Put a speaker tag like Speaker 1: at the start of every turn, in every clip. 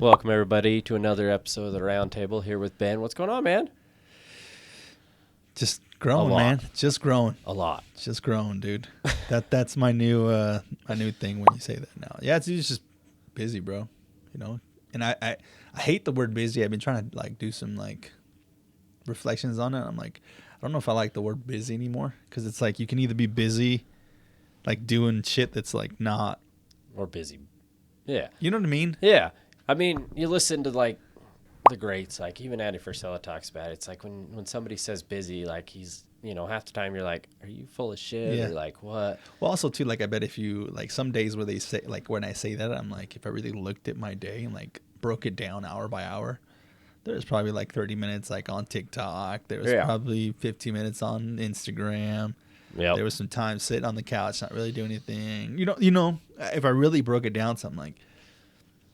Speaker 1: Welcome, everybody, to another episode of the Roundtable here with Ben. What's going on, man?
Speaker 2: Just growing, man. Just growing.
Speaker 1: A lot.
Speaker 2: Just growing, dude. That's my new thing when you say that now. Yeah, it's just busy, bro. You know, and I hate the word busy. I've been trying to do some reflections on it. I'm like, I don't know if I like the word busy anymore because it's like you can either be busy, doing shit that's not,
Speaker 1: or busy. Yeah.
Speaker 2: You know what I mean?
Speaker 1: Yeah. I mean, you listen to the greats, even Andy Frisella talks about it. It's like when somebody says busy, he's, half the time you're like, are you full of shit?
Speaker 2: Yeah.
Speaker 1: Or what?
Speaker 2: Well, also too, I bet if you some days where they say when I say that, I'm like, if I really looked at my day and broke it down hour by hour, there's probably 30 minutes on TikTok. There was probably 15 minutes on Instagram.
Speaker 1: Yep.
Speaker 2: There was some time sitting on the couch, not really doing anything. You know, if I really broke it down, something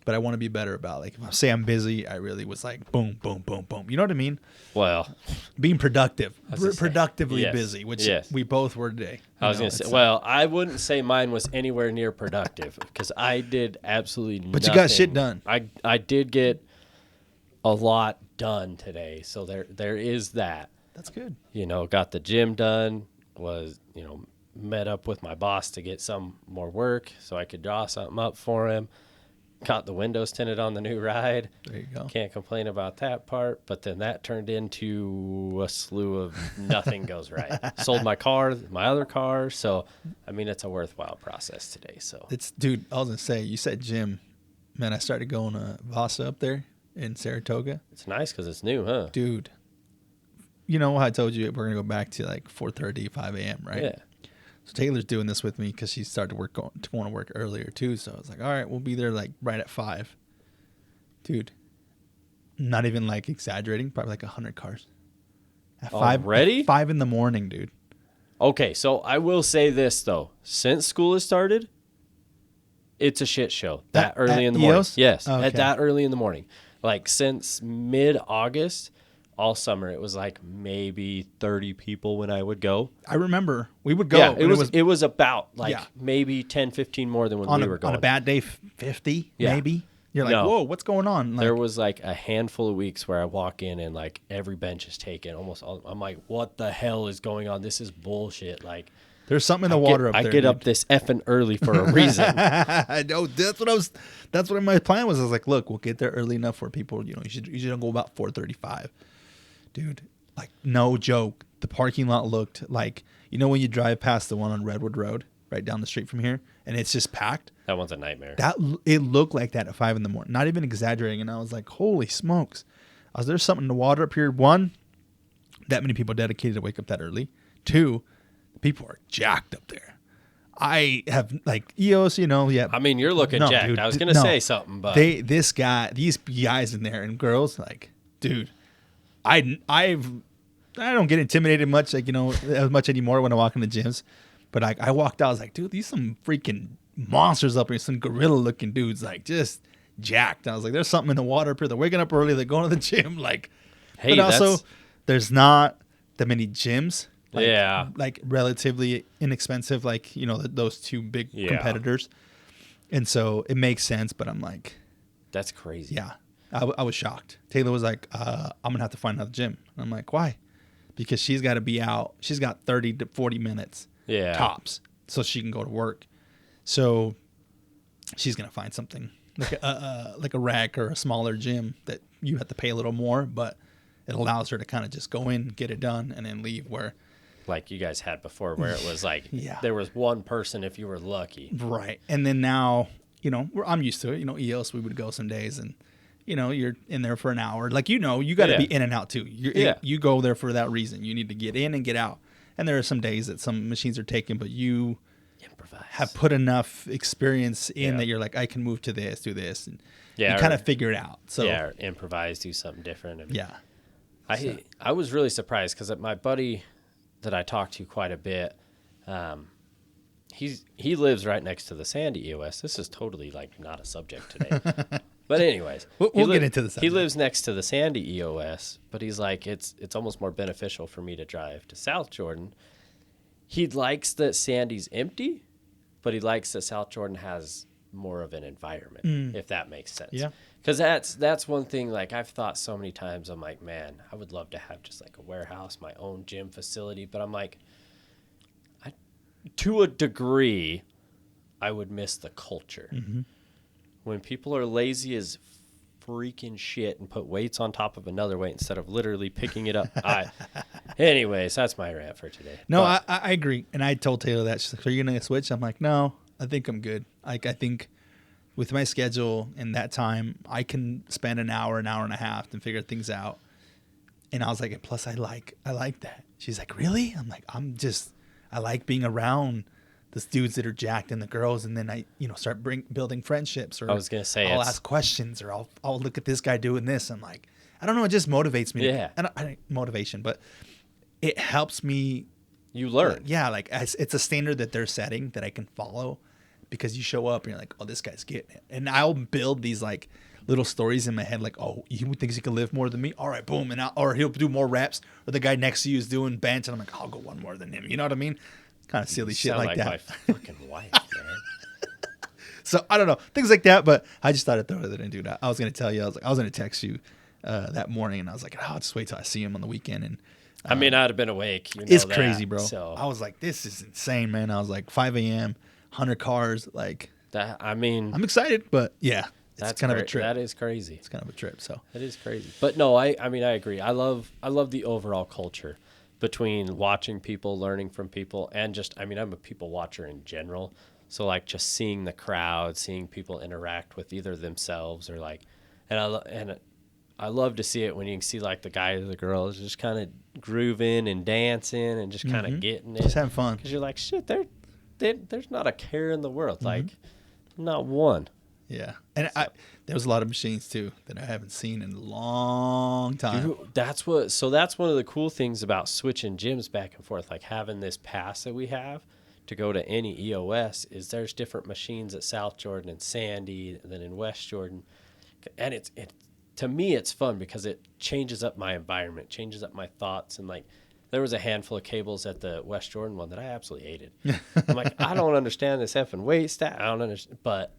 Speaker 2: but I want to be better about if I say I'm busy, I really was boom, boom, boom, boom. You know what I mean?
Speaker 1: Well,
Speaker 2: being productive, productively
Speaker 1: yes.
Speaker 2: busy, which
Speaker 1: yes.
Speaker 2: we both were today.
Speaker 1: I was going to say, I wouldn't say mine was anywhere near productive because I did absolutely nothing.
Speaker 2: But you got shit done.
Speaker 1: I did get a lot done today, so there is that.
Speaker 2: That's good.
Speaker 1: Got the gym done, was, met up with my boss to get some more work so I could draw something up for him. Got the windows tinted on the new ride.
Speaker 2: There you go.
Speaker 1: Can't complain about that part. But then that turned into a slew of nothing goes right. Sold my other car. So, it's a worthwhile process today. So
Speaker 2: dude, I was going to say, you said gym. Man, I started going to Vasa up there in Saratoga.
Speaker 1: It's nice because it's new, huh?
Speaker 2: Dude, you know how I told you we're going to go back to 4:30, 5 a.m., right?
Speaker 1: Yeah.
Speaker 2: So Taylor's doing this with me because she started going to work earlier too. So I was like, all right, we'll be there right at 5. Dude, not even exaggerating, probably 100 cars. At 5
Speaker 1: already?
Speaker 2: 5 in the morning, dude.
Speaker 1: Okay, so I will say this though. Since school has started, it's a shit show. That early in the morning.
Speaker 2: EOS?
Speaker 1: Yes,
Speaker 2: okay.
Speaker 1: At that early in the morning. Since mid-August, all summer, it was maybe 30 people when I would go.
Speaker 2: I remember we would go.
Speaker 1: Yeah, it was about maybe 10, 15 more than when we were going.
Speaker 2: On a bad day, 50 maybe. You're like, whoa, what's going on?
Speaker 1: There was a handful of weeks where I walk in and every bench is taken. Almost all, I'm like, what the hell is going on? This is bullshit.
Speaker 2: There's something in the water up there.
Speaker 1: I get up this effing early for a reason.
Speaker 2: I know. That's what my plan was. I was like, look, we'll get there early enough for people. You should go about 4:35. Dude, no joke. The parking lot looked when you drive past the one on Redwood Road, right down the street from here, and it's just packed.
Speaker 1: That one's a nightmare.
Speaker 2: It looked like that at 5 in the morning. Not even exaggerating. And I was like, holy smokes. There's something in the water up here. 1, that many people dedicated to wake up that early. 2, people are jacked up there. I have EOS, yeah.
Speaker 1: You're looking jacked. Dude, I was gonna say something, but
Speaker 2: these guys in there and girls, dude, I don't get intimidated much, as much anymore when I walk in the gyms, but I walked out. I was like, dude, these some freaking monsters up here, some gorilla looking dudes, just jacked. I was like, there's something in the water up here. They're waking up early. They're going to the gym,
Speaker 1: Hey,
Speaker 2: but also there's not that many gyms.
Speaker 1: Yeah.
Speaker 2: Relatively inexpensive, those two big competitors. And so it makes sense, but I'm like,
Speaker 1: that's crazy.
Speaker 2: Yeah. I was shocked. Taylor was like, I'm going to have to find another gym. And I'm like, why? Because she's got to be out. She's got 30 to 40 minutes tops so she can go to work. So she's going to find something like a rack or a smaller gym that you have to pay a little more, but it allows her to kind of just go in, get it done, and then leave where...
Speaker 1: you guys had before where it was there was one person if you were lucky.
Speaker 2: Right. And then now, I'm used to it. EOS, we would go some days and, you're in there for an hour. You got to be in and out too. You go there for that reason. You need to get in and get out. And there are some days that some machines are taken, but you have put enough experience in that you're like, I can move to this, do this. And you kind of figure it out. So
Speaker 1: or improvise, do something different. I was really surprised because my buddy that I talked to quite a bit, he lives right next to the Sandy EOS. This is totally not a subject today. But anyways,
Speaker 2: we'll get into the subject.
Speaker 1: He lives next to the Sandy EOS, but he's like, it's almost more beneficial for me to drive to South Jordan. He likes that Sandy's empty, but he likes that South Jordan has more of an environment, if that makes sense.
Speaker 2: Yeah.
Speaker 1: Because that's one thing, like, I've thought so many times, I'm like, man, I would love to have just, like, a warehouse, my own gym facility. But I'm like, to a degree, I would miss the culture.
Speaker 2: Mm-hmm.
Speaker 1: When people are lazy as freaking shit and put weights on top of another weight instead of literally picking it up. Anyways, that's my rant for today.
Speaker 2: No, I agree. And I told Taylor that. She's like, are you going to switch? I'm like, no, I think I'm good. Like, I think with my schedule and that time, I can spend an hour and a half to figure things out. And I was like, and plus I like that. She's like, really? I'm like, I like being around the dudes that are jacked and the girls. And then I, start building friendships, or
Speaker 1: I was going to say,
Speaker 2: I'll ask questions, or I'll look at this guy doing this. I'm like, I don't know. It just motivates me.
Speaker 1: Yeah.
Speaker 2: I motivation, but it helps me.
Speaker 1: You learn.
Speaker 2: Yeah. Like it's a standard that they're setting that I can follow, because you show up and you're like, oh, this guy's getting it. And I'll build these like little stories in my head, like, oh, he thinks he can lift more than me. All right, boom. Or he'll do more reps, or the guy next to you is doing bench, and I'm like, I'll go one more than him. You know what I mean? Kind of silly shit like that.
Speaker 1: My fucking wife, man.
Speaker 2: So I don't know, things like that. But I just thought I'd throw it in and do that. I was going to tell you, I was going to text you that morning, and I was like, oh, I'll just wait till I see him on the weekend. And
Speaker 1: I mean, I'd have been awake.
Speaker 2: It's crazy, bro.
Speaker 1: So.
Speaker 2: I was like, this is insane, man. I was like, 5 a.m., 100 cars, like
Speaker 1: that. I mean,
Speaker 2: I'm excited, but yeah, it's kind of a trip.
Speaker 1: That is crazy.
Speaker 2: It's kind of a trip. So
Speaker 1: that is crazy. But no, I mean, I agree. I love the overall culture between watching people, learning from people, and just, I mean, I'm a people watcher in general. So like just seeing the crowd, seeing people interact with either themselves or like, and I love to see it when you can see like the guy or the girl is just kind of grooving and dancing and just kind of getting it.
Speaker 2: Just having fun.
Speaker 1: Because you're like, shit, there's not a care in the world. Like, not one.
Speaker 2: Yeah. And there was a lot of machines too that I haven't seen in a long time.
Speaker 1: Dude, that's one of the cool things about switching gyms back and forth, like having this pass that we have to go to any EOS, is there's different machines at South Jordan and Sandy and then in West Jordan. And it to me, it's fun because it changes up my environment, changes up my thoughts. And like, there was a handful of cables at the West Jordan one that I absolutely hated. I'm like, I don't understand this effing weight stat. I don't understand. But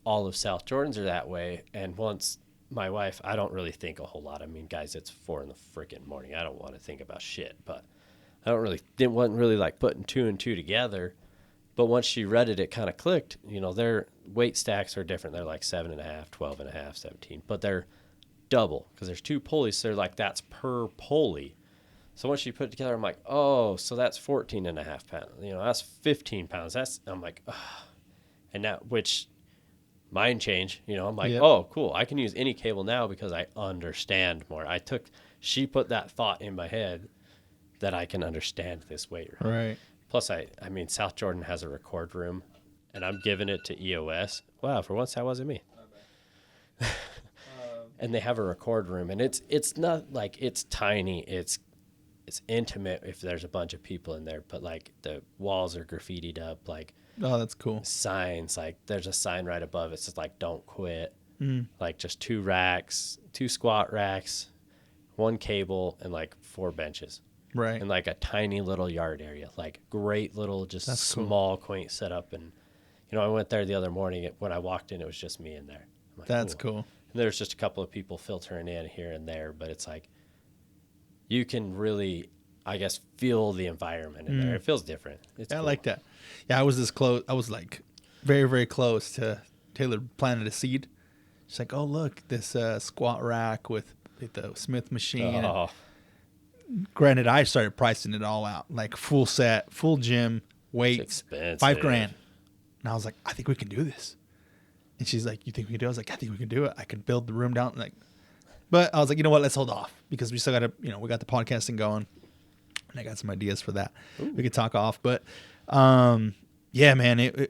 Speaker 1: all of South Jordans are that way. And once my wife, I don't really think a whole lot. I mean, guys, it's 4 in the freaking morning. I don't want to think about shit. But wasn't really like putting 2 and 2 together. But once she read it, it kind of clicked. Their weight stacks are different. They're like 7.5, 12.5, 17. But they're double because there's 2 pulleys. So they're like, that's per pulley. So once you put it together, I'm like, oh, so that's 14.5 pounds. That's 15 pounds. I'm like, ugh. And now, which mind change, I'm like, oh, cool. I can use any cable now because I understand more. She put that thought in my head that I can understand this weight.
Speaker 2: Right.
Speaker 1: Plus, I mean, South Jordan has a record room, and I'm giving it to EOS. Wow, for once that wasn't me. And they have a record room, and it's not like it's tiny. It's intimate if there's a bunch of people in there, but like the walls are graffitied up, like,
Speaker 2: oh, that's cool.
Speaker 1: Signs, like there's a sign right above it says like don't quit. Like just 2 racks, 2 squat racks, 1 cable, and like 4 benches.
Speaker 2: Right.
Speaker 1: And like a tiny little yard area, like great little, just
Speaker 2: that's
Speaker 1: small, cool. Quaint setup. And I went there the other morning. When I walked in, it was just me in there. I'm like,
Speaker 2: that's cool.
Speaker 1: And there's just a couple of people filtering in here and there, but it's like, you can really, I guess, feel the environment in there. It feels different. It's
Speaker 2: I
Speaker 1: cool.
Speaker 2: like that. Yeah, I was this close. I was like very, very close to Taylor planted a seed. She's like, oh, look, this squat rack with the Smith machine.
Speaker 1: Oh.
Speaker 2: Granted, I started pricing it all out, like full set, full gym, weights, $5,000. And I was like, I think we can do this. And she's like, you think we can do it? I was like, I think we can do it. I could build the room down. Like, but I was like, you know what? Let's hold off because we still got to, we got the podcasting going, and I got some ideas for that. Ooh. We could talk off, but yeah, man.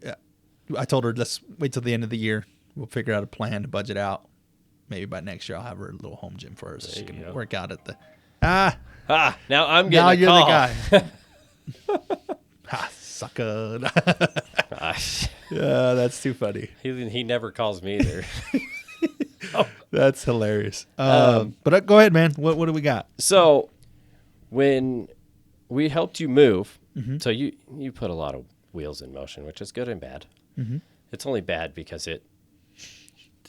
Speaker 2: I told her let's wait till the end of the year. We'll figure out a plan to budget out. Maybe by next year I'll have her a little home gym for her so she can work out at the.
Speaker 1: Now I'm getting.
Speaker 2: Now
Speaker 1: a
Speaker 2: you're
Speaker 1: call.
Speaker 2: the guy. Sucker.
Speaker 1: Gosh.
Speaker 2: Yeah, that's too funny.
Speaker 1: He never calls me either.
Speaker 2: That's hilarious. But go ahead, man. What do we got?
Speaker 1: So when we helped you move, so you put a lot of wheels in motion, which is good and bad. It's only bad because it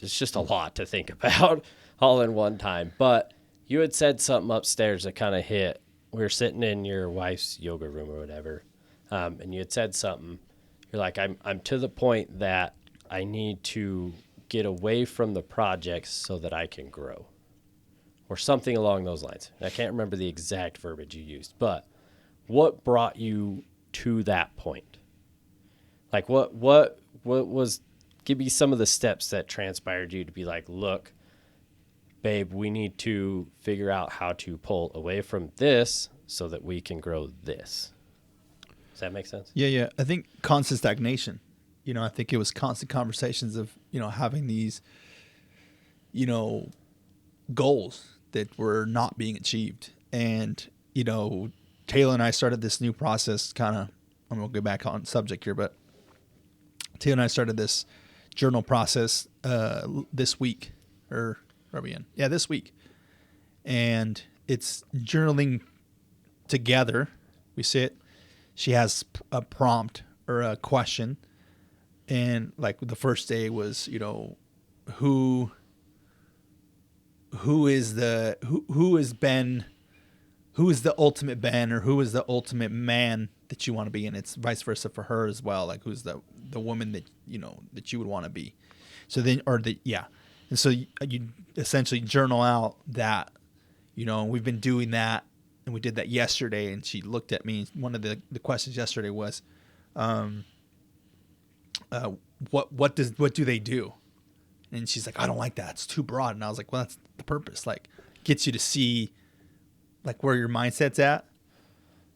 Speaker 1: it's just a lot to think about all in one time. But you had said something upstairs that kind of hit. We were sitting in your wife's yoga room or whatever, and you had said something. You're like, I'm to the point that I need to get away from the projects so that I can grow, or something along those lines. I can't remember the exact verbiage you used, but what brought you to that point? Like what was, give me some of the steps that transpired you to be like, look, babe, we need to figure out how to pull away from this so that we can grow this. Does that make sense?
Speaker 2: Yeah. I think constant stagnation. I think it was constant conversations of, having these, goals that were not being achieved. And, Taylor and I started this new process I'm going to go back on subject here, but Taylor and I started this journal process this week, or where are we in? Yeah, this week. And it's journaling together. We sit, she has a prompt or a question. And like the first day was, who is the ultimate Ben, or who is the ultimate man that you want to be? And it's vice versa for her as well. Like, who's the woman that, that you would want to be? So then, And so you essentially journal out that, we've been doing that, and we did that yesterday. And she looked at me. One of the questions yesterday was, what do they do? And she's like, I don't like that. It's too broad. And I was like, well, that's the purpose. Like, gets you to see like where your mindset's at.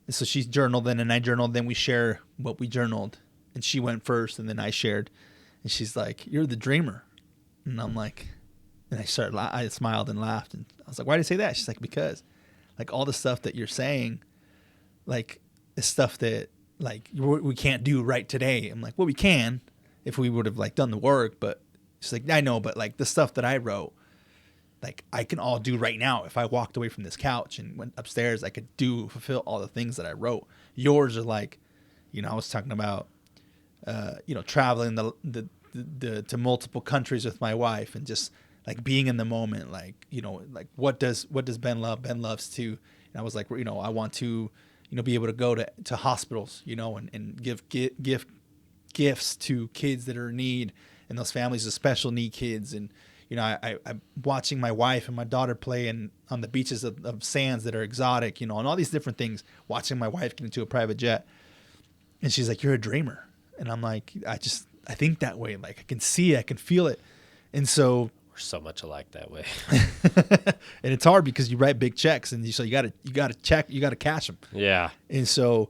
Speaker 2: And so she's journaled, and I journaled. Then we share what we journaled, and she went first, and then I shared. And she's like, you're the dreamer. And I'm like, and I smiled and laughed, and I was like, why do you say that? She's like, because like all the stuff that you're saying, like is stuff that like we can't do right today. I'm like, well, we can if we would have like done the work, but she's like, I know, but like the stuff that I wrote, like I can all do right now. If I walked away from this couch and went upstairs, I could fulfill all the things that I wrote. Yours are like, I was talking about, traveling to multiple countries with my wife, and just like being in the moment, like, like what does Ben love? Ben loves to, and I was like, I want to, be able to go to hospitals, and give gifts to kids that are in need, and those families of special need kids. And, I'm watching my wife and my daughter play on the beaches of sands that are exotic, and all these different things, watching my wife get into a private jet. And she's like, you're a dreamer. And I'm like, I think that way. Like I can see it, I can feel it. And so
Speaker 1: we're so much alike that way.
Speaker 2: And it's hard because you write big checks, and so you got to cash them. Yeah. And so,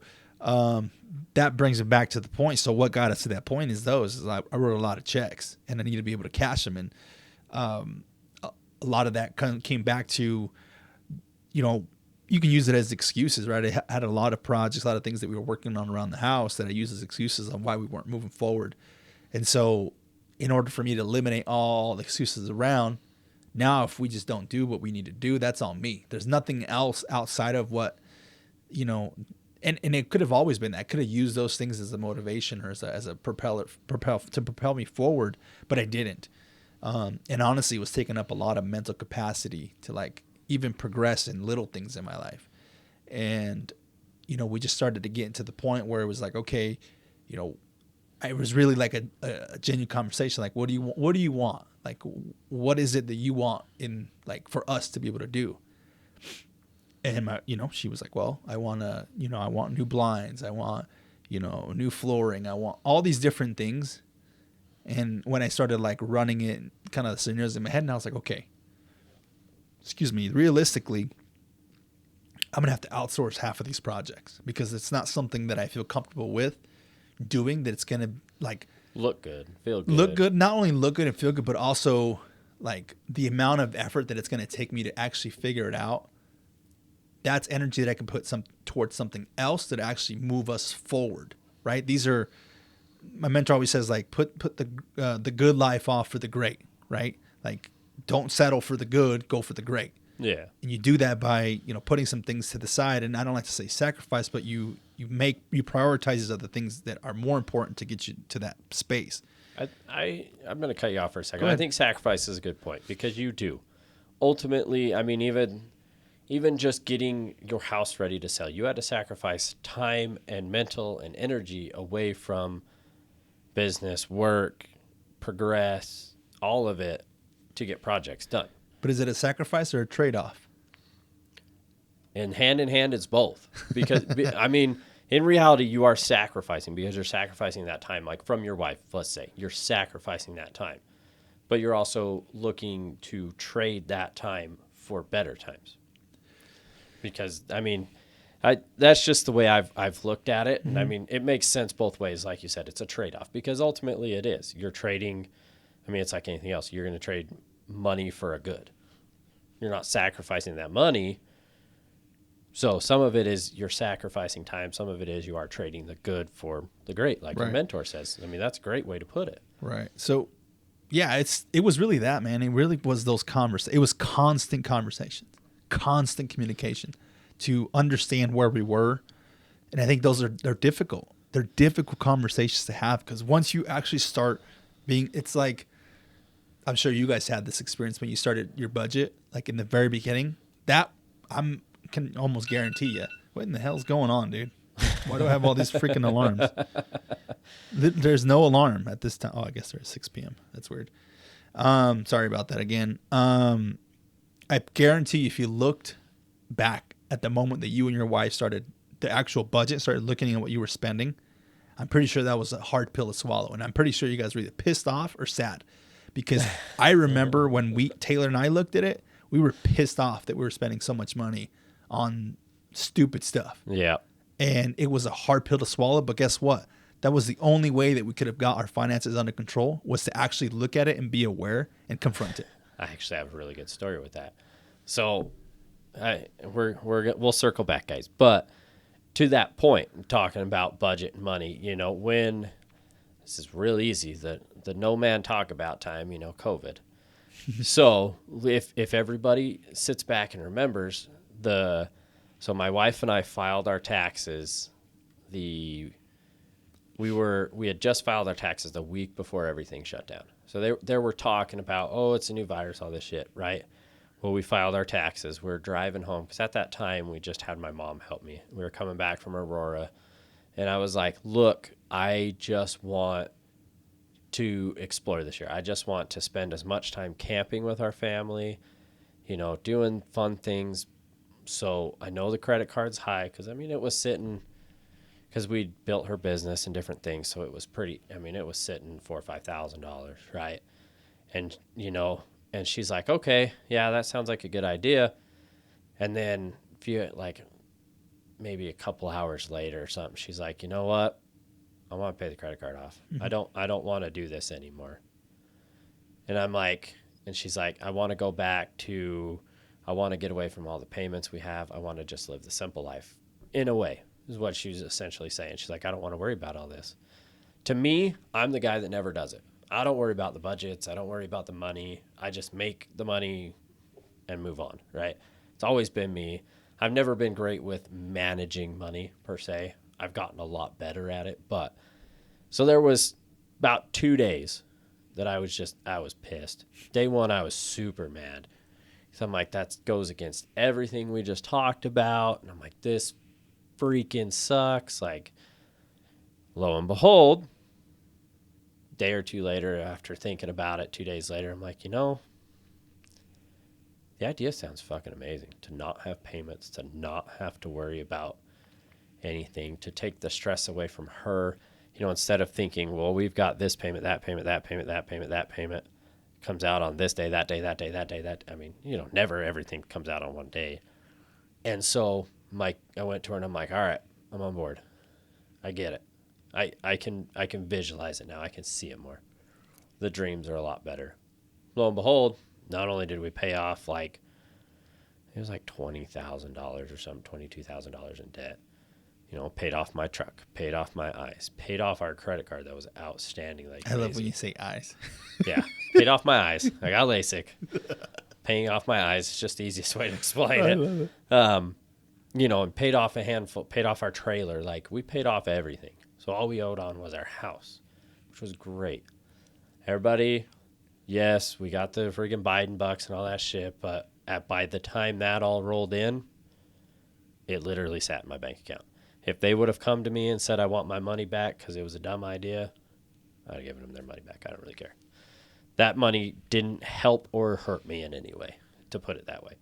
Speaker 2: that brings it back to the point. So what got us to that point is I wrote a lot of checks, and I need to be able to cash them. And a lot of that came back to, you can use it as excuses, right? I had a lot of projects, a lot of things that we were working on around the house that I used as excuses on why we weren't moving forward. And so in order for me to eliminate all the excuses around, now if we just don't do what we need to do, that's on me. There's nothing else outside of what, and it could have always been that. I could have used those things as a motivation, or as a propeller to propel me forward, but I didn't. And honestly, it was taking up a lot of mental capacity to like even progress in little things in my life. And, we just started to get into the point where it was like, okay, it was really like a genuine conversation. Like, what do you want? Like, what is it that you want in like for us to be able to do? And she was like, well, I want new blinds. I want, new flooring. I want all these different things. And when I started like running it, kind of the scenarios in my head, and I was like, okay, realistically, I'm going to have to outsource half of these projects because it's not something that I feel comfortable with doing, that it's going to like
Speaker 1: look good, feel good.
Speaker 2: Not only look good and feel good, but also like the amount of effort that it's going to take me to actually figure it out. That's energy that I can put towards something else that actually move us forward, right? These are, my mentor always says, like, put the good life off for the great, right? Like, don't settle for the good, go for the great. Yeah. And you do that by, putting some things to the side. And I don't like to say sacrifice, but you prioritize these other things that are more important to get you to that space.
Speaker 1: I'm going to cut you off for a second. I think sacrifice is a good point because you do. Ultimately, I mean, even just getting your house ready to sell, you had to sacrifice time and mental and energy away from business, work, progress, all of it to get projects done.
Speaker 2: But is it a sacrifice or a trade-off?
Speaker 1: And in hand, it's both. Because, I mean, in reality, you are sacrificing because you're sacrificing that time, like from your wife, let's say. You're sacrificing that time. But you're also looking to trade that time for better times. Because, I mean, that's just the way I've looked at it. And, I mean, it makes sense both ways. Like you said, it's a trade-off because ultimately it is. You're trading, I mean, it's like anything else. You're going to trade money for a good. You're not sacrificing that money. So some of it is you're sacrificing time. Some of it is you are trading the good for the great, like your mentor says. I mean, that's a great way to put it.
Speaker 2: Right. So, yeah, it was really that, man. It really was those conversations. It was constant conversations, constant communication to understand where we were. And I think they're difficult. They're difficult conversations to have because once you actually start being, it's like, I'm sure you guys had this experience when you started your budget, like in the very beginning. That can almost guarantee you, what in the hell's going on, dude? Why do I have all these freaking alarms? There's no alarm at this time. Oh, I guess there's 6 p.m. That's weird. Sorry about that again. I guarantee you, if you looked back at the moment that you and your wife started the actual budget, started looking at what you were spending, I'm pretty sure that was a hard pill to swallow. And I'm pretty sure you guys were either pissed off or sad. Because I remember when Taylor and I looked at it, we were pissed off that we were spending so much money on stupid stuff.
Speaker 1: Yeah.
Speaker 2: And it was a hard pill to swallow. But guess what? That was the only way that we could have got our finances under control, was to actually look at it and be aware and confront it.
Speaker 1: I actually have a really good story with that. So we'll circle back, guys. But to that point, talking about budget and money, you know, when this is real easy, the no man talk about time, you know, COVID. So if everybody sits back and remembers so my wife and I filed our taxes. We had just filed our taxes the week before everything shut down. So they were talking about, oh, it's a new virus, all this shit, right? Well, we filed our taxes. We're driving home because at that time we just had my mom help me. We were coming back from Aurora, and I was like, look, I just want to explore this year. I just want to spend as much time camping with our family, you know, doing fun things. So I know the credit card's high because, I mean, it was sitting, because we built her business and different things. So it was it was sitting $4,000 or $5,000, right? And, you know, and she's like, okay, yeah, that sounds like a good idea. And then maybe a couple hours later or something, she's like, you know what? I want to pay the credit card off. Mm-hmm. I don't want to do this anymore. And I'm like, and she's like, I want to get away from all the payments we have. I want to just live the simple life, in a way, is what she was essentially saying. She's like, I don't want to worry about all this. To me, I'm the guy that never does it. I don't worry about the budgets. I don't worry about the money. I just make the money and move on, right? It's always been me. I've never been great with managing money, per se. I've gotten a lot better at it. But so there was about 2 days that I was pissed. Day one, I was super mad. So I'm like, that goes against everything we just talked about. And I'm like, this freaking sucks. Like, lo and behold, day or two later, after thinking about it, 2 days later, I'm like, you know, the idea sounds fucking amazing. To not have payments, to not have to worry about anything, to take the stress away from her. You know, instead of thinking, well, we've got this payment, that payment, that payment, that payment, that payment comes out on this day, that day, that day, that day, that. I mean, you know, never everything comes out on one day. And so I went to her and I'm like, all right, I'm on board. I get it. I can visualize it now. I can see it more. The dreams are a lot better. Lo and behold, not only did we pay off it was like $20,000 or something, $22,000 in debt. You know, paid off my truck, paid off my eyes, paid off our credit card that was outstanding. Like
Speaker 2: I love when you say eyes.
Speaker 1: Yeah, paid off my eyes. I got LASIK. Paying off my eyes is just the easiest way to explain it. Love it. You know, and paid off paid off our trailer. Like, we paid off everything. So all we owed on was our house, which was great. everybody, yes, we got the friggin' Biden bucks and all that shit, but by the time that all rolled in, it literally sat in my bank account. If they would have come to me and said, I want my money back because it was a dumb idea, I'd have given them their money back. I don't really care. That money didn't help or hurt me in any way, to put it that way.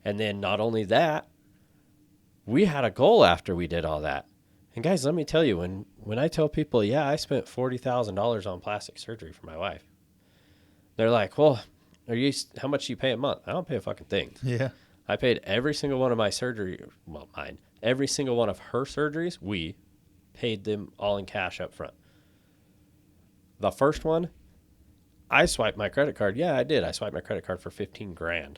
Speaker 1: And then not only that, we had a goal after we did all that. And guys, let me tell you, when I tell people, yeah, I spent $40,000 on plastic surgery for my wife, they're like, well, how much do you pay a month? I don't pay a fucking thing.
Speaker 2: Yeah.
Speaker 1: I paid every single one of my every single one of her surgeries, we paid them all in cash up front. The first one, I swiped my credit card. Yeah, I did. I swiped my credit card for $15,000.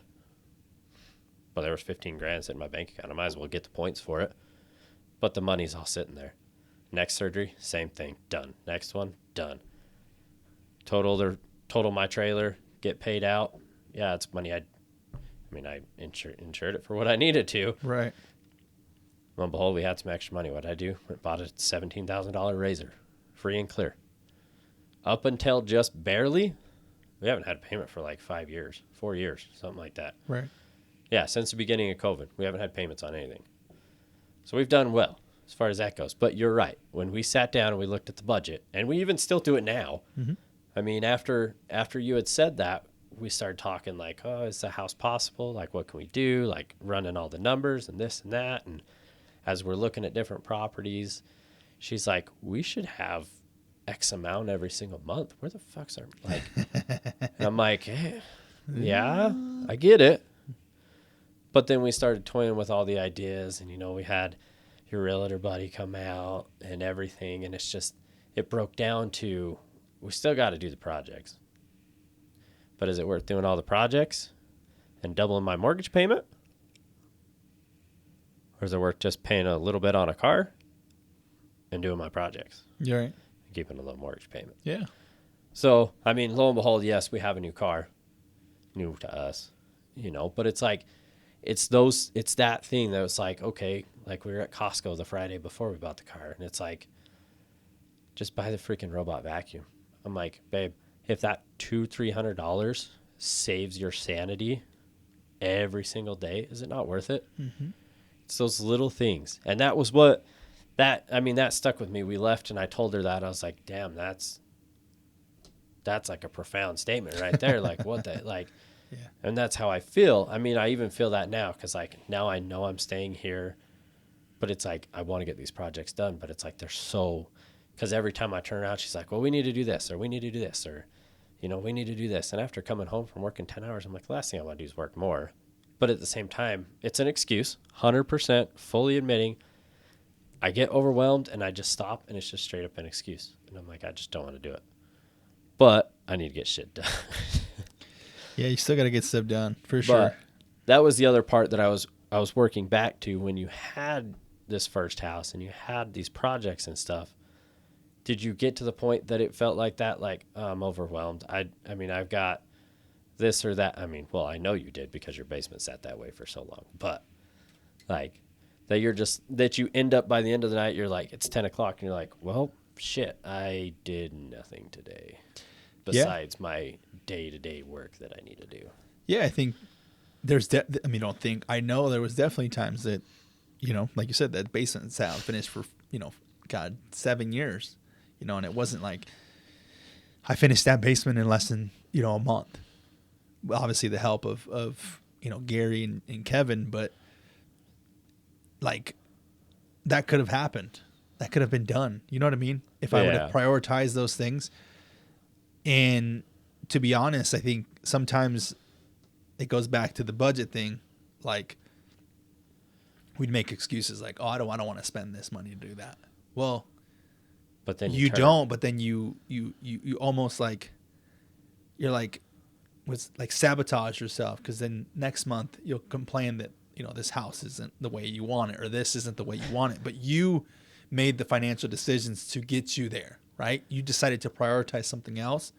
Speaker 1: But there was $15,000 sitting in my bank account. I might as well get the points for it. But the money's all sitting there. Next surgery, same thing. Done. Next one, done. Total my trailer, get paid out. Yeah, it's money I insured it for what I needed to.
Speaker 2: Right.
Speaker 1: Lo and behold, we had some extra money. What did I do? Bought a $17,000 razor. Free and clear. Up until just barely, we haven't had a payment for like 4 years, something like that.
Speaker 2: Right.
Speaker 1: Yeah, since the beginning of COVID, we haven't had payments on anything. So we've done well as far as that goes. But you're right. When we sat down and we looked at the budget, and we even still do it now. Mm-hmm. I mean, after you had said that, we started talking like, oh, is the house possible? Like, what can we do? Like, running all the numbers and this and that. And as we're looking at different properties, she's like, we should have X amount every single month. Where the fuck's our, like, and I'm like, hey, yeah, I get it. But then we started toying with all the ideas, and, we had your realtor buddy come out and everything. And it's just, it broke down to, we still got to do the projects. But is it worth doing all the projects and doubling my mortgage payment? Or is it worth just paying a little bit on a car and doing my projects?
Speaker 2: You're right.
Speaker 1: And keeping a low mortgage payment.
Speaker 2: Yeah.
Speaker 1: So, I mean, lo and behold, yes, we have a new car. New to us, but it's like, it's that thing that was like, okay, like we were at Costco the Friday before we bought the car. And it's like, just buy the freaking robot vacuum. I'm like, babe, if that $200-$300 saves your sanity every single day, is it not worth it? Mm-hmm. It's those little things. And that was that stuck with me. We left and I told her that. I was like, damn, that's like a profound statement right there. Like, what the, like, yeah. And that's how I feel. I mean, I even feel that now because, like, now I know I'm staying here, but it's like, I want to get these projects done, but it's like, they're so, because every time I turn around, she's like, well, we need to do this, or we need to do this, or, we need to do this. And after coming home from working 10 hours, I'm like, the last thing I want to do is work more. But at the same time, it's an excuse, 100% fully admitting I get overwhelmed and I just stop, and it's just straight up an excuse. And I'm like, I just don't want to do it. But I need to get shit done.
Speaker 2: Yeah, you still got to get stuff done, for sure.
Speaker 1: But that was the other part that I was working back to when you had this first house and you had these projects and stuff. Did you get to the point that it felt like that? Like, oh, I'm overwhelmed. I mean, I've got this or that. I mean, well, I know you did because your basement sat that way for so long. But like that you end up by the end of the night, you're like, it's 10 o'clock and you're like, well, shit, I did nothing today besides my day-to-day work that I need to do.
Speaker 2: Yeah, I think I know there was definitely times that, like you said, that basement sat finished for, 7 years, and it wasn't like I finished that basement in less than, a month. Well, obviously the help of Gary and Kevin, but like that could have happened. That could have been done. You know what I mean? If I would have prioritized those things. And to be honest, I think sometimes it goes back to the budget thing. Like, we'd make excuses like, oh, I don't want to spend this money to do that. Well,
Speaker 1: but then
Speaker 2: you don't. But then you almost like, you're like, sabotage yourself, because then next month you'll complain that this house isn't the way you want it, or this isn't the way you want it. But you made the financial decisions to get you there, right? You decided to prioritize something else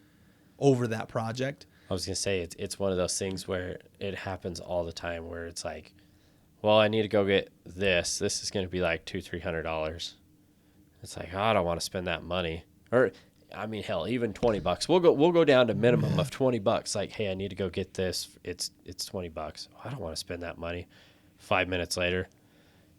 Speaker 2: over that project.
Speaker 1: I was gonna say it's one of those things where it happens all the time, where it's like, well, I need to go get this. This is gonna be like $200-$300. It's like, oh, I don't want to spend that money. Or I mean, hell, even $20. We'll go down to minimum of $20. Like, hey, I need to go get this. It's $20. I don't want to spend that money. 5 minutes later,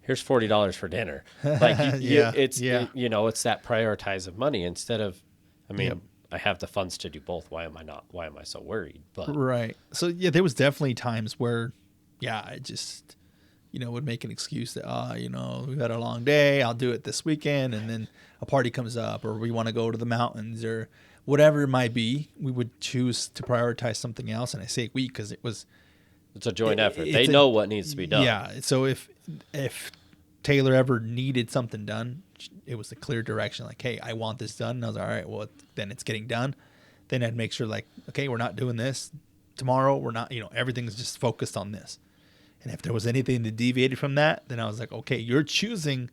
Speaker 1: here's $40 for dinner. Like, it's that prioritize of money instead of, I mean, I have the funds to do both. Why am I so worried? But
Speaker 2: right. So yeah, there was definitely times where, I just, would make an excuse that, we've had a long day. I'll do it this weekend. And then a party comes up, or we want to go to the mountains, or whatever it might be. We would choose to prioritize something else. And I say we, because
Speaker 1: it's a joint effort. They know what needs to be done.
Speaker 2: Yeah. So if Taylor ever needed something done, it was a clear direction. Like, hey, I want this done. And I was like, all right, well, then it's getting done. Then I'd make sure, like, okay, we're not doing this tomorrow. We're not, everything's just focused on this. And if there was anything that deviated from that, then I was like, okay, you're choosing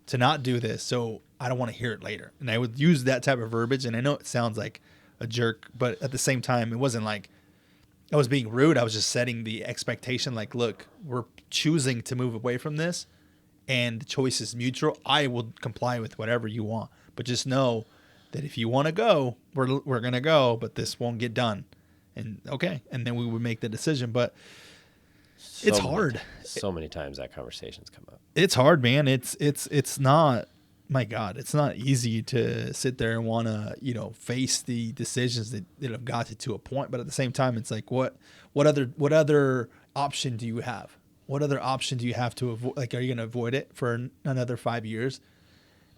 Speaker 2: to not do this, so I don't want to hear it later. And I would use that type of verbiage. And I know it sounds like a jerk, but at the same time, it wasn't like I was being rude. I was just setting the expectation, like, look, we're choosing to move away from this, and the choice is mutual. I will comply with whatever you want, but just know that if you want to go, we're going to go, but this won't get done. And okay. And then we would make the decision, but it's hard.
Speaker 1: So many times that conversation's come up.
Speaker 2: It's hard, man. It's not, my God, it's not easy to sit there and want to, face the decisions that have got you to a point. But at the same time, it's like, what other option do you have? What other option do you have to avoid? Like, are you going to avoid it for another 5 years?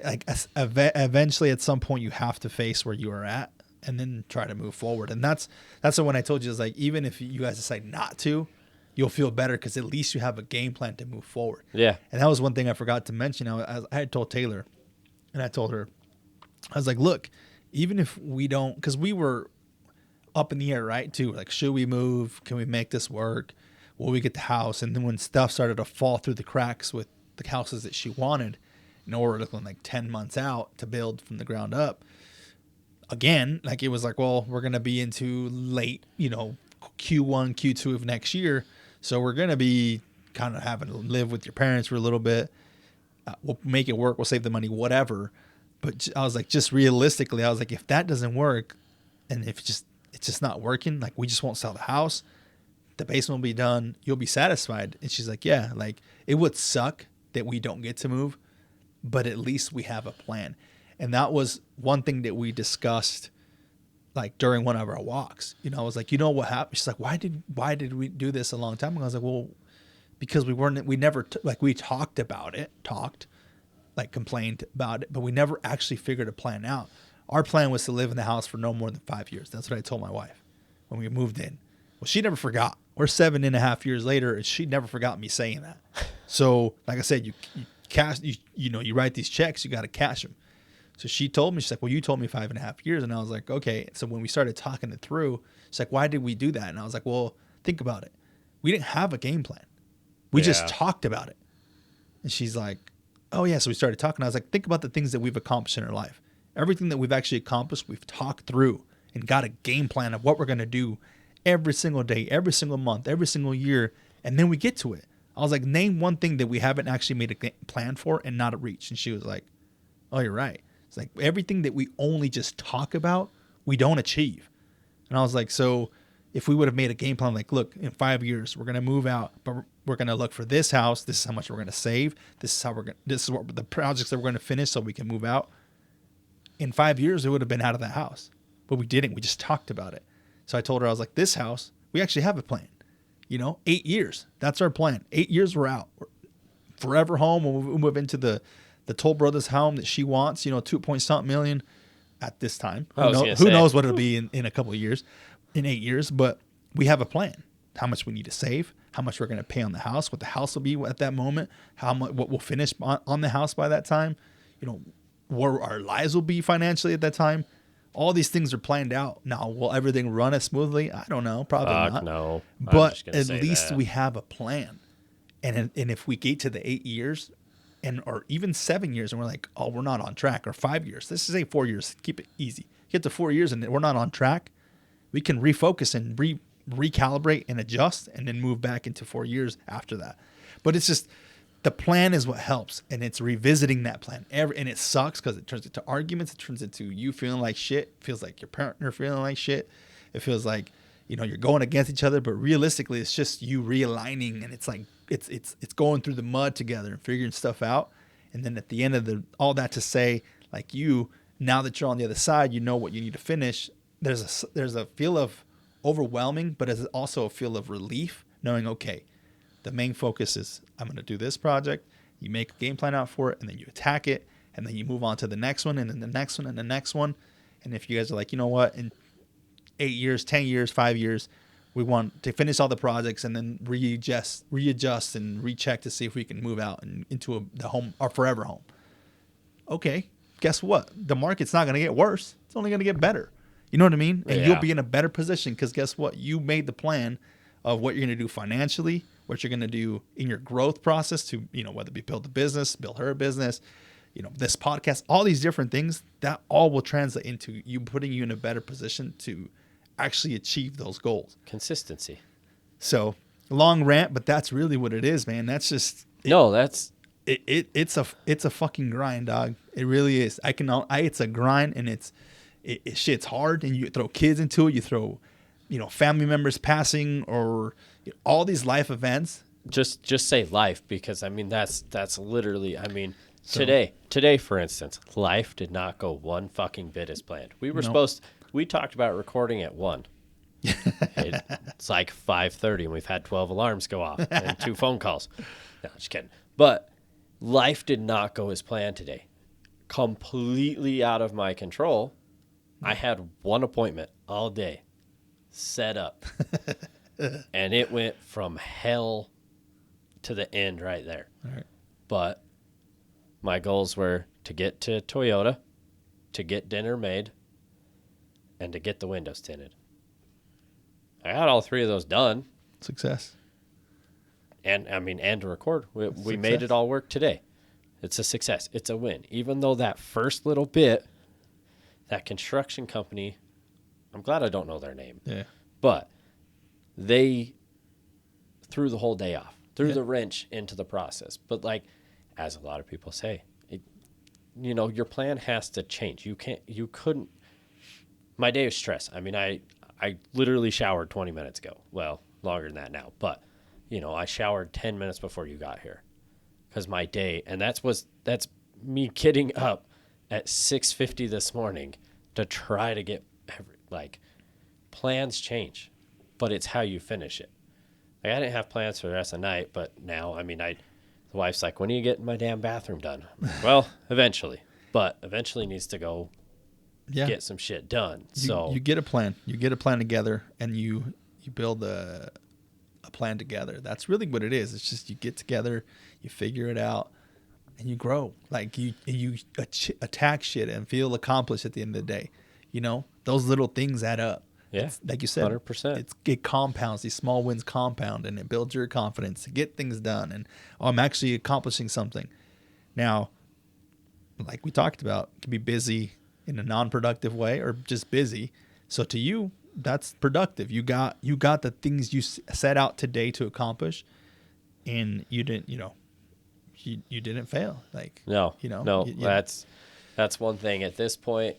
Speaker 2: Like, eventually at some point you have to face where you are at and then try to move forward. And that's when I told you, is like, even if you guys decide not to, you'll feel better because at least you have a game plan to move forward. Yeah. And that was one thing I forgot to mention. I had told Taylor, and I told her, I was like, look, even if we don't, because we were up in the air, right, too. Like, should we move? Can we make this work? Will we get the house? And then when stuff started to fall through the cracks with the houses that she wanted, we're looking like 10 months out to build from the ground up. Again, like, it was like, well, we're going to be into late, Q1, Q2 of next year. So we're going to be kind of having to live with your parents for a little bit. We'll make it work. We'll save the money, whatever. But I was like, just realistically, I was like, if that doesn't work, and if it's just not working, like, we just won't sell the house. The basement will be done. You'll be satisfied. And she's like, yeah, like, it would suck that we don't get to move, but at least we have a plan. And that was one thing that we discussed, like, during one of our walks. I was like, what happened? She's like, why did we do this a long time ago? I was like, well, because we never we talked about it, complained about it, but we never actually figured a plan out. Our plan was to live in the house for no more than 5 years. That's what I told my wife when we moved in. Well, she never forgot. We're 7.5 years later, and she never forgot me saying that. So, like I said, you cash, you write these checks, you got to cash them. So she told me, she's like, well, you told me 5.5 years. And I was like, okay. So when we started talking it through, she's like, why did we do that? And I was like, well, think about it. We didn't have a game plan. We just talked about it. And she's like, oh yeah. So we started talking. I was like, think about the things that we've accomplished in our life. Everything that we've actually accomplished, we've talked through and got a game plan of what we're going to do every single day, every single month, every single year. And then we get to it. I was like, name one thing that we haven't actually made a plan for and not reach. And she was like, oh, you're right. It's like everything that we only just talk about, we don't achieve. And I was like, so if we would have made a game plan, like, look, in 5 years, we're going to move out, but we're going to look for this house. This is how much we're going to save. This is what the projects that we're going to finish so we can move out. In 5 years, it would have been out of the house, but we didn't. We just talked about it. So I told her, I was like, this house, we actually have a plan. 8 years. That's our plan. 8 years, we're out. We're forever home. We'll move into the Toll Brothers home that she wants, 2.something million at this time. Who knows what it'll be in a couple of years, in 8 years. But we have a plan. How much we need to save, how much we're going to pay on the house, what the house will be at that moment, how much, what we'll finish on the house by that time, where our lives will be financially at that time. All these things are planned out. Now, will everything run as smoothly? I don't know. Probably not.
Speaker 1: No.
Speaker 2: But at least we have a plan. And if we get to the 8 years, or even 7 years, and we're like, oh, we're not on track, or 5 years. Let's just say 4 years. Keep it easy. Get to 4 years and we're not on track. We can refocus and recalibrate and adjust, and then move back into 4 years after that. But it's just, the plan is what helps, and it's revisiting that plan. And it sucks because it turns into arguments. It turns into you feeling like shit. It feels like your partner feeling like shit. It feels like, you're going against each other. But realistically, it's just you realigning, and it's like it's going through the mud together and figuring stuff out. And then at the end of all that to say, like now that you're on the other side, you know what you need to finish. There's a feel of overwhelming, but there's also a feel of relief, knowing, okay, the main focus is I'm going to do this project. You make a game plan out for it, and then you attack it, and then you move on to the next one, and then the next one, and the next one. And if you guys are like, you know what, in 8 years, 10 years, 5 years, we want to finish all the projects and then readjust and recheck to see if we can move out and into the home, our forever home. Okay, guess what? The market's not going to get worse. It's only going to get better. You know what I mean? And you'll be in a better position because guess what? You made the plan of what you're going to do financially, what you're going to do in your growth process to, whether it be build a business, build her a business, this podcast, all these different things, that all will translate into you putting you in a better position to actually achieve those goals.
Speaker 1: Consistency.
Speaker 2: So long rant, but that's really what it is, man. That's just it's a fucking grind, dog. It really is. It's a grind, and it shit's hard, and you throw kids into it. You throw, family members passing or all these life events.
Speaker 1: Just say life, because that's literally, today, for instance, life did not go one fucking bit as planned. We talked about recording at 1. It's like 5:30 and we've had 12 alarms go off and 2 phone calls. No, just kidding. But life did not go as planned today. Completely out of my control. I had one appointment all day set up. And it went from hell to the end right there.
Speaker 2: All right.
Speaker 1: But my goals were to get to Toyota, to get dinner made, and to get the windows tinted. I got all 3 of those done.
Speaker 2: Success.
Speaker 1: And to record. We made it all work today. It's a success. It's a win. Even though that first little bit, that construction company, I'm glad I don't know their name.
Speaker 2: Yeah.
Speaker 1: But they threw the whole day off, threw the wrench into the process. But as a lot of people say, your plan has to change. You couldn't. My day of stress. I literally showered 20 minutes ago. Well, longer than that now. But, I showered 10 minutes before you got here. Because my day, and that's me getting up at 6:50 this morning to try to get, plans change. But it's how you finish it. I didn't have plans for the rest of the night, but now, the wife's like, when are you getting my damn bathroom done? Well, eventually. But eventually needs to go get some shit done.
Speaker 2: You get a plan. You get a plan together, and you build a plan together. That's really what it is. It's just you get together, you figure it out, and you grow. You attack shit and feel accomplished at the end of the day. Those little things add up.
Speaker 1: Yeah,
Speaker 2: like you said,
Speaker 1: 100%.
Speaker 2: It compounds. These small wins compound, and it builds your confidence to get things done. And I'm actually accomplishing something. Now, like we talked about, it can be busy in a non-productive way or just busy. So to you, that's productive. You got the things you set out today to accomplish, and you didn't. You didn't fail.
Speaker 1: That's one thing at this point.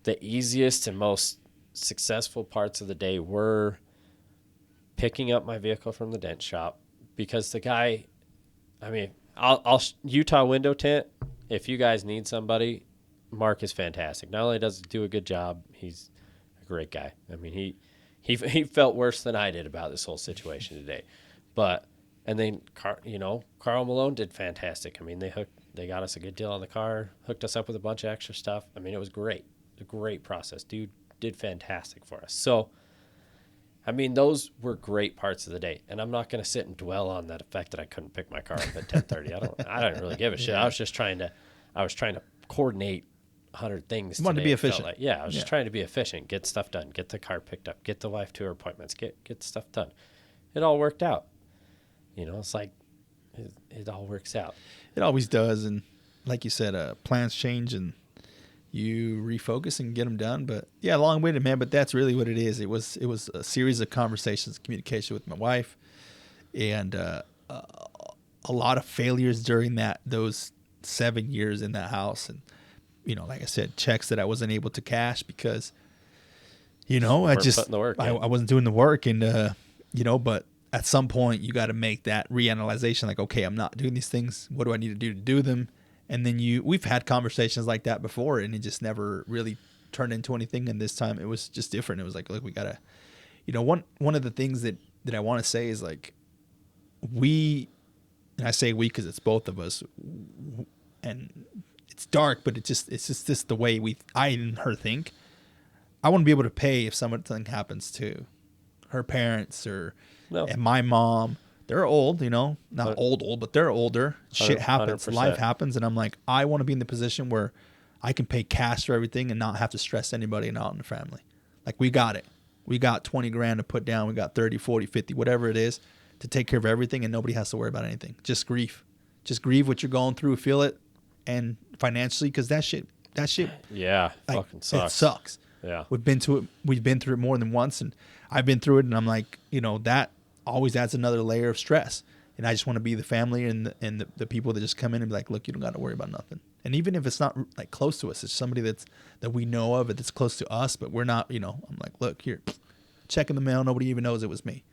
Speaker 1: The easiest and most successful parts of the day were picking up my vehicle from the dent shop, because the guy, I'll Utah window tint. If you guys need somebody, Mark is fantastic. Not only does he do a good job, he's a great guy. He felt worse than I did about this whole situation today, and then Carl Malone did fantastic. They got us a good deal on the car, hooked us up with a bunch of extra stuff. It was great. A great process. Dude did fantastic for us. So, those were great parts of the day. And I'm not going to sit and dwell on that fact that I couldn't pick my car up at 10:30. I don't really give a shit. I was just trying to coordinate 100 things.
Speaker 2: You wanted to be efficient.
Speaker 1: I was just trying to be efficient, get stuff done, get the car picked up, get the wife to her appointments, get stuff done. It all worked out. It's like it all works out.
Speaker 2: It always does. And like you said, plans change and you refocus and get them done. But yeah, long-winded, man. But that's really what it is. It was a series of conversations, communication with my wife, and a lot of failures during those 7 years in that house. And, you know, like I said, checks that I wasn't able to cash because, you know, I wasn't doing the work. And, you know, but at some point you got to make that reanalyzation. Like, okay, I'm not doing these things. What do I need to do them? And then we've had conversations like that before, and it just never really turned into anything. And this time it was just different. It was like, look, we gotta, you know, one of the things that I want to say is like, and I say we because it's both of us, and it's dark, but it's just the way I and her think. I want to be able to pay if something happens to her parents and my mom. They're old, you know, not old, but they're older. Shit happens. 100%. Life happens. And I'm like, I want to be in the position where I can pay cash for everything and not have to stress anybody and out in the family. Like, we got it. We got 20 grand to put down. We got 30, 40, 50, whatever it is to take care of everything. And nobody has to worry about anything. Just grieve what you're going through. Feel it. And financially, because that shit.
Speaker 1: Yeah. Like, fucking sucks.
Speaker 2: It sucks.
Speaker 1: Yeah.
Speaker 2: We've been through it more than once. And I've been through it. And I'm like, you know, that always adds another layer of stress. And I just want to be the family and the people that just come in and be like, look, you don't got to worry about nothing. And even if it's not like close to us, it's somebody that we know of, that's close to us, but we're not, you know, I'm like, look here, check in the mail. Nobody even knows it was me.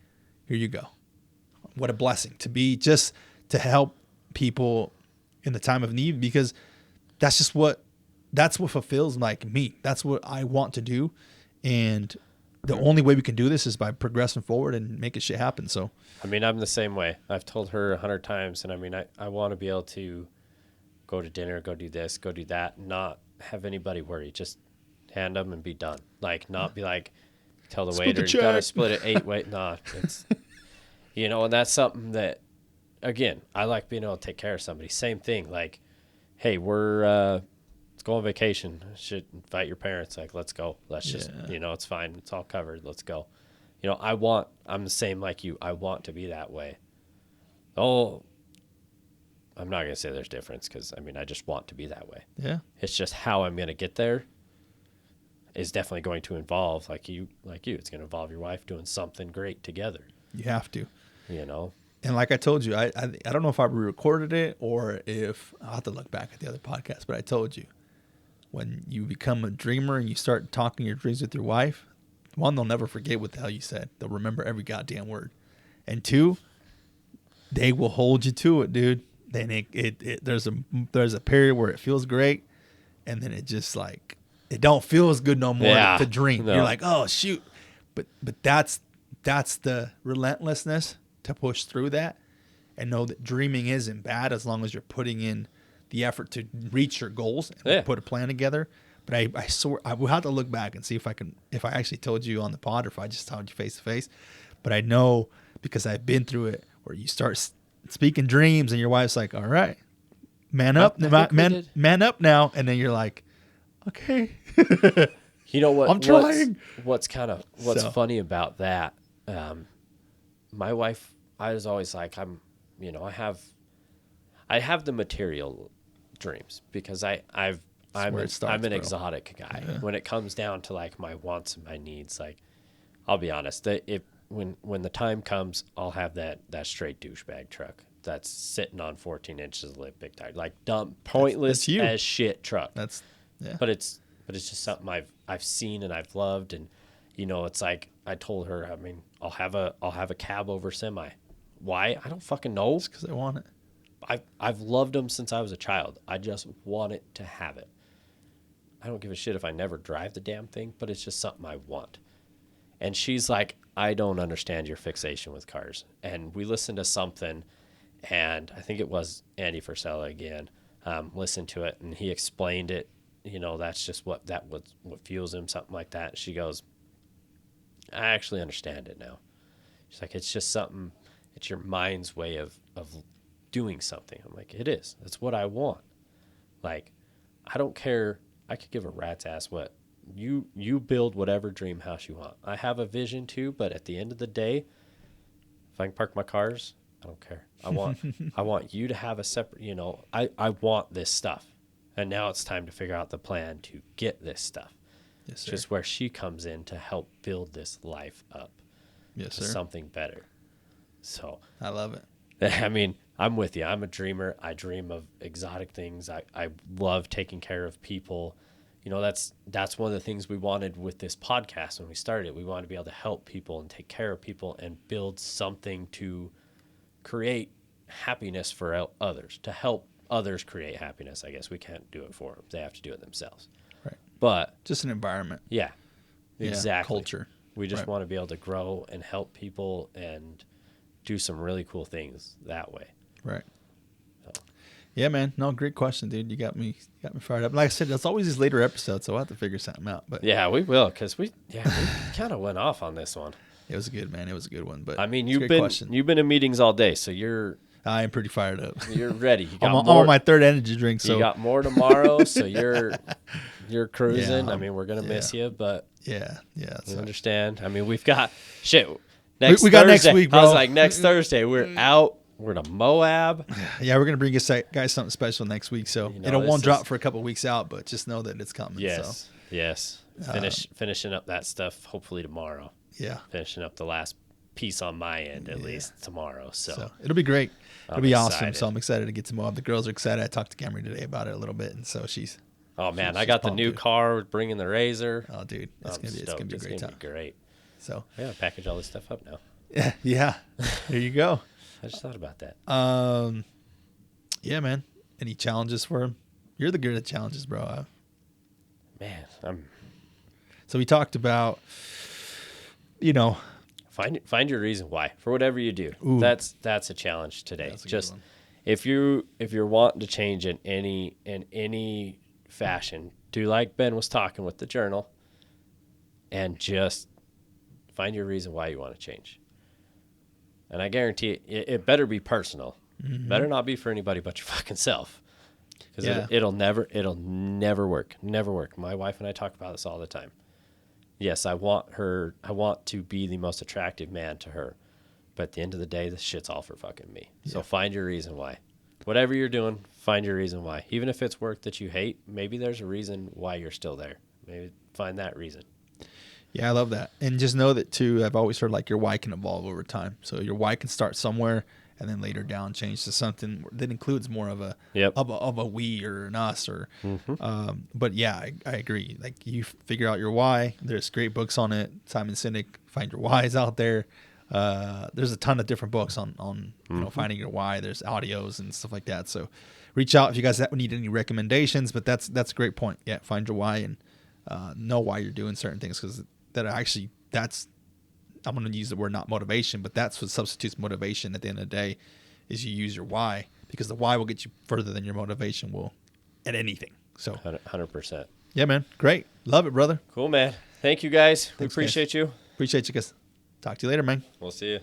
Speaker 2: Here you go. What a blessing to be, just to help people in the time of need, because that's what fulfills like me. That's what I want to do. And the only way we can do this is by progressing forward and making shit happen. So,
Speaker 1: I mean, I'm the same way. I've told her 100 times, and I mean, I want to be able to go to dinner, go do this, go do that, not have anybody worry. Just hand them and be done. Like, not be like, tell the waiter, you got to split it 8 ways. Nah, it's, you know, and that's something that, again, I like being able to take care of somebody. Same thing. Like, hey, let's go on vacation. Should invite your parents. Like, let's go. Let's just, you know, it's fine. It's all covered. Let's go. You know, I'm the same like you. I want to be that way. Oh, I'm not going to say there's difference because, I mean, I just want to be that way.
Speaker 2: Yeah.
Speaker 1: It's just how I'm going to get there is definitely going to involve, like you, it's going to involve your wife doing something great together.
Speaker 2: You have to.
Speaker 1: You know?
Speaker 2: And like I told you, I don't know if I recorded it or if I'll have to look back at the other podcast, but I told you, when you become a dreamer and you start talking your dreams with your wife, one, they'll never forget what the hell you said. They'll remember every goddamn word. And two, they will hold you to it, dude. Then there's a period where it feels great, and then it just like it don't feel as good no more to dream. No. You're like, oh shoot, but that's the relentlessness to push through that and know that dreaming isn't bad as long as you're putting in the effort to reach your goals and put a plan together. But I will have to look back and see if I actually told you on the pod or if I just told you face to face. But I know because I've been through it where you start speaking dreams and your wife's like, all right, man up, man up now. And then you're like, okay.
Speaker 1: You know what?
Speaker 2: I'm trying.
Speaker 1: What's funny about that? My wife, I was always like, I have the material dreams because I'm an exotic guy. Yeah. When it comes down to like my wants and my needs, like I'll be honest, when the time comes, I'll have that straight douchebag truck that's sitting on 14 inches of lip, big tire, like dumb, pointless as shit truck. But it's just something I've seen and I've loved, and you know, it's like I told her, I mean, I'll have a cab over semi. Why? I don't fucking know.
Speaker 2: It's because I want it.
Speaker 1: I've loved them since I was a child. I just wanted to have it. I don't give a shit if I never drive the damn thing, but it's just something I want. And she's like, I don't understand your fixation with cars. And we listened to something, and I think it was Andy Frisella again, listened to it, and he explained it. You know, that's just what fuels him, something like that. And she goes, I actually understand it now. She's like, it's just something, it's your mind's way of doing something. I'm like, it is. That's what I want. Like, I don't care. I could give a rat's ass what. You build whatever dream house you want. I have a vision too, but at the end of the day, if I can park my cars, I don't care. I want you to have a separate, you know, I want this stuff. And now it's time to figure out the plan to get this stuff.
Speaker 2: Yes, sir.
Speaker 1: Just where she comes in to help build this life up to something better. So
Speaker 2: I love it.
Speaker 1: I mean, I'm with you. I'm a dreamer. I dream of exotic things. I love taking care of people. You know, that's one of the things we wanted with this podcast when we started. We wanted to be able to help people and take care of people and build something to create happiness for others, to help others create happiness. I guess we can't do it for them. They have to do it themselves.
Speaker 2: Right.
Speaker 1: But
Speaker 2: just an environment.
Speaker 1: Yeah, exactly.
Speaker 2: Culture.
Speaker 1: We just want to be able to grow and help people and do some really cool things that way.
Speaker 2: Right. So. Yeah, man. No, great question, dude. You got me fired up. Like I said, it's always these later episodes, so we'll have to figure something out. But
Speaker 1: yeah, we will, because we kind of went off on this one.
Speaker 2: It was good, man. It was a good one. But
Speaker 1: I mean, you've been in meetings all day, so
Speaker 2: I am pretty fired up.
Speaker 1: You're ready. You got
Speaker 2: I'm on my third energy drink. So
Speaker 1: you got more tomorrow, so you're cruising.
Speaker 2: Yeah,
Speaker 1: I mean, we're gonna miss you, but
Speaker 2: yeah.
Speaker 1: We understand. I mean, we've got shit. We got
Speaker 2: Thursday, next week, bro.
Speaker 1: I was like, next Thursday we're out. We're to Moab.
Speaker 2: Yeah, we're gonna bring you guys something special next week. So it won't drop for a couple of weeks out, but just know that it's coming.
Speaker 1: Yes, so. Yes. Finishing up that stuff hopefully tomorrow.
Speaker 2: Yeah.
Speaker 1: Finishing up the last piece on my end at least tomorrow. So
Speaker 2: it'll be great. It'll be
Speaker 1: excited.
Speaker 2: Awesome. So I'm excited to get to Moab. The girls are excited. I talked to Camry today about it a little bit, and so she's.
Speaker 1: Oh man, I got the new car, bringing the Razor.
Speaker 2: Oh dude, it's gonna be a great time.
Speaker 1: Great.
Speaker 2: So
Speaker 1: I gotta package all this stuff up now.
Speaker 2: Yeah. There you go.
Speaker 1: I just thought about that.
Speaker 2: Yeah, man. Any challenges for him? You're the good at challenges, bro.
Speaker 1: Man,
Speaker 2: So we talked about,
Speaker 1: find your reason why for whatever you do. Ooh. That's a challenge today. Just if you're wanting to change in any fashion, do like Ben was talking with the journal, and just find your reason why you want to change. And I guarantee it better be personal. Mm-hmm. Better not be for anybody but your fucking self. Because it'll never work. Never work. My wife and I talk about this all the time. Yes, I want to be the most attractive man to her. But at the end of the day, this shit's all for fucking me. Yeah. So find your reason why. Whatever you're doing, find your reason why. Even if it's work that you hate, maybe there's a reason why you're still there. Maybe find that reason.
Speaker 2: Yeah, I love that. And just know that, too, I've always heard like your why can evolve over time. So your why can start somewhere and then later down change to something that includes more of a we or an us. Or, but yeah, I agree. Like you figure out your why. There's great books on it. Simon Sinek, Find Your Whys out there. There's a ton of different books on finding your why. There's audios and stuff like that. So reach out if you guys need any recommendations. But that's a great point. Yeah, find your why and know why you're doing certain things, because I'm going to use the word not motivation, but that's what substitutes motivation at the end of the day, is you use your why, because the why will get you further than your motivation will at anything. So
Speaker 1: 100%.
Speaker 2: Yeah, man. Great. Love it, brother.
Speaker 1: Cool, man. Thank you, guys. We appreciate you.
Speaker 2: Appreciate you guys. Talk to you later, man.
Speaker 1: We'll see you.